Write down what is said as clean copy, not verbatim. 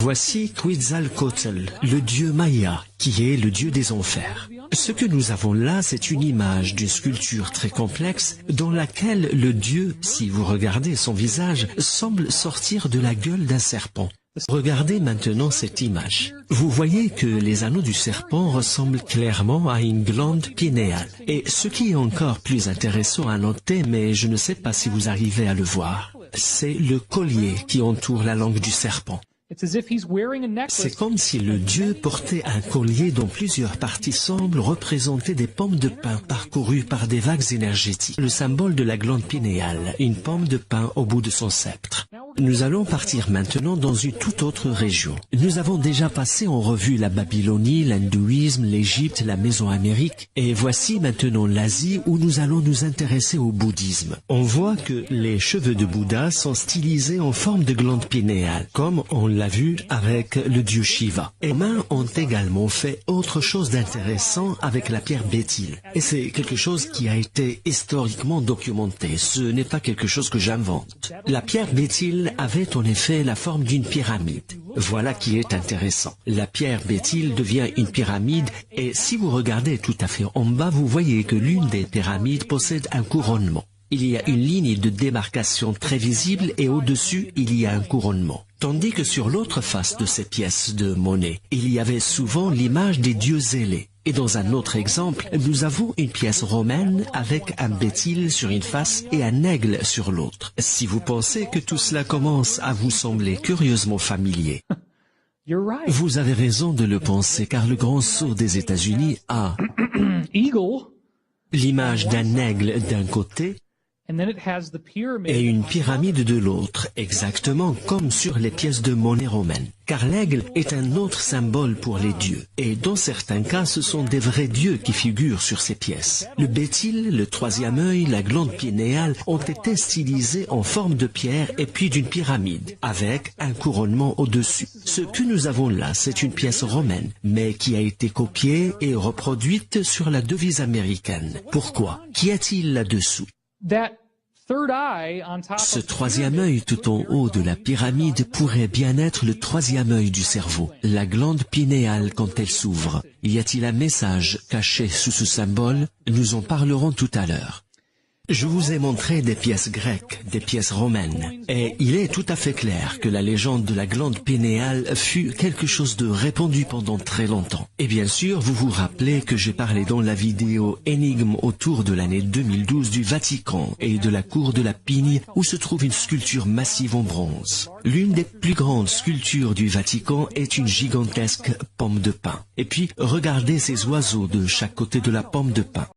Voici Quetzalcoatl, le dieu Maya, qui est le dieu des enfers. Ce que nous avons là, c'est une image d'une sculpture très complexe dans laquelle le dieu, si vous regardez son visage, semble sortir de la gueule d'un serpent. Regardez maintenant cette image. Vous voyez que les anneaux du serpent ressemblent clairement à une glande pinéale. Et ce qui est encore plus intéressant à noter, mais je ne sais pas si vous arrivez à le voir, c'est le collier qui entoure la langue du serpent. C'est comme si le dieu portait un collier dont plusieurs parties semblent représenter des pommes de pin parcourues par des vagues énergétiques. Le symbole de la glande pinéale, une pomme de pin au bout de son sceptre. Nous allons partir maintenant dans une toute autre région. Nous avons déjà passé en revue la Babylonie, l'hindouisme, l'Égypte, la Mésoamérique, et voici maintenant l'Asie où nous allons nous intéresser au bouddhisme. On voit que les cheveux de Bouddha sont stylisés en forme de glande pinéale, comme on l'a vu avec le dieu Shiva. Et les Romains ont également fait autre chose d'intéressant avec la pierre bétyle. Et c'est quelque chose qui a été historiquement documenté. Ce n'est pas quelque chose que j'invente. La pierre bétyle avait en effet la forme d'une pyramide. Voilà qui est intéressant. La pierre bétyle devient une pyramide et si vous regardez tout à fait en bas, vous voyez que l'une des pyramides possède un couronnement. Il y a une ligne de démarcation très visible et au-dessus, il y a un couronnement. Tandis que sur l'autre face de ces pièces de monnaie, il y avait souvent l'image des dieux zélés. Et dans un autre exemple, nous avons une pièce romaine avec un bétyle sur une face et un aigle sur l'autre. Si vous pensez que tout cela commence à vous sembler curieusement familier, vous avez raison de le penser car le grand sceau des États-Unis a l'image d'un aigle d'un côté et une pyramide de l'autre, exactement comme sur les pièces de monnaie romaines. Car l'aigle est un autre symbole pour les dieux. Et dans certains cas, ce sont des vrais dieux qui figurent sur ces pièces. Le bétyle, le troisième œil, la glande pinéale ont été stylisés en forme de pierre et puis d'une pyramide, avec un couronnement au-dessus. Ce que nous avons là, c'est une pièce romaine, mais qui a été copiée et reproduite sur la devise américaine. Pourquoi? Qu'y a-t-il là-dessous? Ce troisième œil tout en haut de la pyramide pourrait bien être le troisième œil du cerveau, la glande pinéale quand elle s'ouvre. Y a-t-il un message caché sous ce symbole? Nous en parlerons tout à l'heure. Je vous ai montré des pièces grecques, des pièces romaines, et il est tout à fait clair que la légende de la glande pinéale fut quelque chose de répandu pendant très longtemps. Et bien sûr, vous vous rappelez que j'ai parlé dans la vidéo Énigme autour de l'année 2012 du Vatican et de la cour de la Pigne où se trouve une sculpture massive en bronze. L'une des plus grandes sculptures du Vatican est une gigantesque pomme de pin. Et puis, regardez ces oiseaux de chaque côté de la pomme de pin.